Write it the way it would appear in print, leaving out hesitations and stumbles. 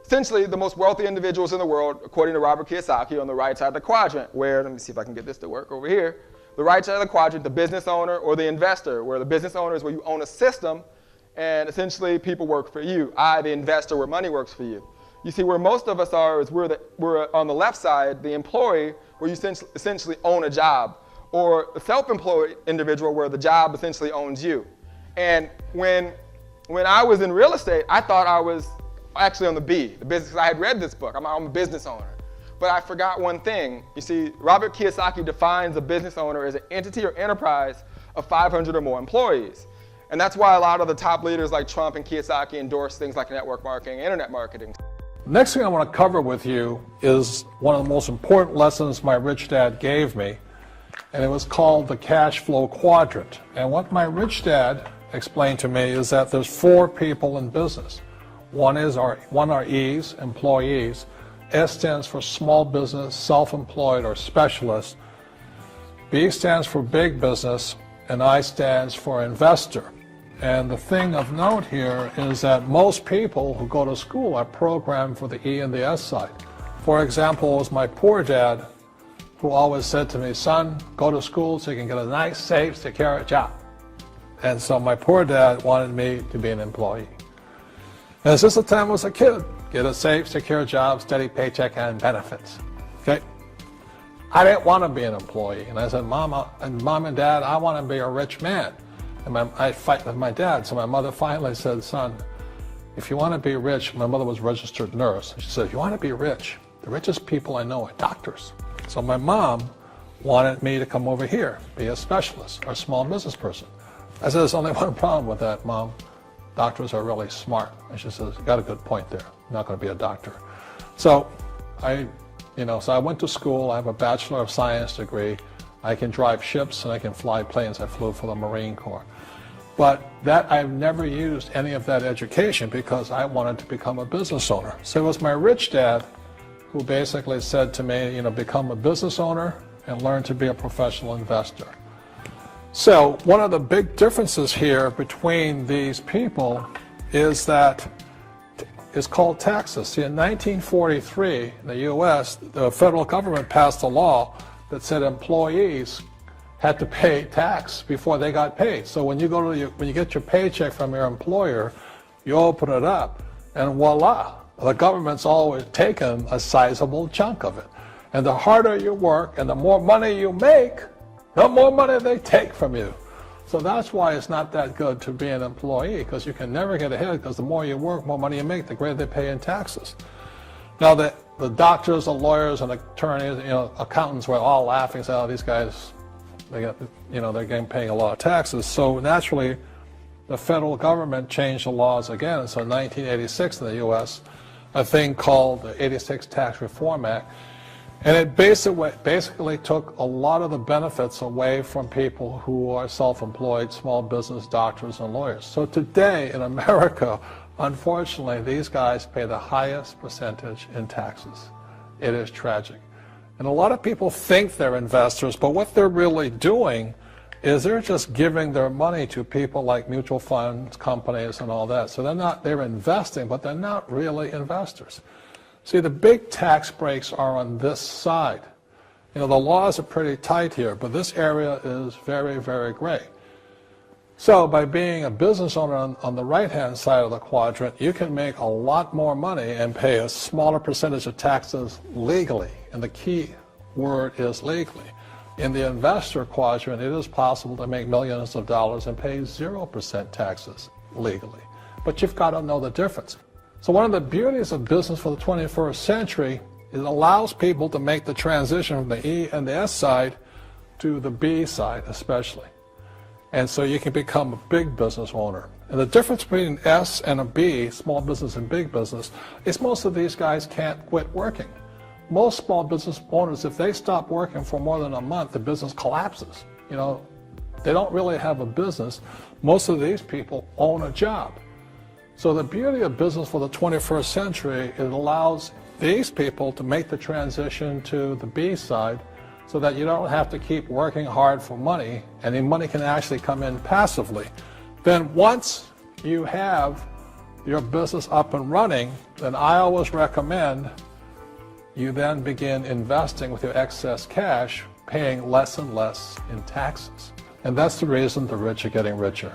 essentially the most wealthy individuals in the world, according to Robert Kiyosaki, on the right side of the quadrant, where, let me see if I can get this to work over here. The right side of the quadrant, the business owner or the investor, where the business owner is where you own a system and essentially people work for you. The investor, where money works for you. You see, where most of us are is we're on the left side, the employee, where you essentially own a job, or the self-employed individual where the job essentially owns you. And when I was in real estate, I thought I was actually on the B, the business. I had read this book. I'm a business owner. But I forgot one thing. You see, Robert Kiyosaki defines a business owner as an entity or enterprise of 500 or more employees. And that's why a lot of the top leaders like Trump and Kiyosaki endorse things like network marketing, internet marketing. Next thing I want to cover with you is one of the most important lessons my rich dad gave me, and it was called the cash flow quadrant. And what my rich dad explained to me is that there's 4 people in business. One are E's, employees. S stands for small business, self-employed, or specialist. B stands for big business, and I stands for investor. And the thing of note here is that most people who go to school are programmed for the E and the S side. For example, it was my poor dad who always said to me, son, go to school so you can get a nice, safe, secure job. And so my poor dad wanted me to be an employee. And since the time I was a kid, get a safe, secure job, steady paycheck, and benefits. Okay? I didn't want to be an employee. And I said, Mom and Dad, I want to be a rich man. And I fight with my dad. So my mother finally said, son, if you want to be rich, my mother was a registered nurse. She said, if you want to be rich, the richest people I know are doctors. So my mom wanted me to come over here, be a specialist or a small business person. I said, there's only one problem with that, Mom. Doctors are really smart. And she says, you got a good point there. I'm not going to be a doctor. So I went to school. I have a Bachelor of Science degree. I can drive ships and I can fly planes. I flew for the Marine Corps. But I've never used any of that education because I wanted to become a business owner. So it was my rich dad who basically said to me, become a business owner and learn to be a professional investor. So one of the big differences here between these people is that it's called taxes. See, in 1943, in the U.S., the federal government passed a law that said employees had to pay tax before they got paid. So when you get your paycheck from your employer, you open it up, and voila, the government's always taken a sizable chunk of it. And the harder you work and the more money you make, the more money they take from you. So that's why it's not that good to be an employee, because you can never get ahead, because the more you work, more money you make, the greater they pay in taxes. Now the doctors, the lawyers, and attorneys, accountants were all laughing, saying, "Oh, these guys, they're getting paying a lot of taxes." So naturally, the federal government changed the laws again. So in 1986 in the U.S., a thing called the '86 Tax Reform Act, and it basically took a lot of the benefits away from people who are self-employed, small business, doctors, and lawyers. So today in America, unfortunately, these guys pay the highest percentage in taxes. It is tragic. And a lot of people think they're investors, but what they're really doing is they're just giving their money to people like mutual funds, companies, and all that. So they're investing, but they're not really investors. See, the big tax breaks are on this side. The laws are pretty tight here, but this area is very, very gray. So by being a business owner on the right-hand side of the quadrant, you can make a lot more money and pay a smaller percentage of taxes legally. And the key word is legally. In the investor quadrant, it is possible to make millions of dollars and pay 0% taxes legally. But you've got to know the difference. So one of the beauties of business for the 21st century is it allows people to make the transition from the E and the S side to the B side especially. And so you can become a big business owner. And the difference between an S and a B, small business and big business, is most of these guys can't quit working. Most small business owners, if they stop working for more than a month, the business collapses. They don't really have a business. Most of these people own a job. So the beauty of business for the 21st century, it allows these people to make the transition to the B side so that you don't have to keep working hard for money, and the money can actually come in passively. Then once you have your business up and running, then I always recommend you then begin investing with your excess cash, paying less and less in taxes. And that's the reason the rich are getting richer.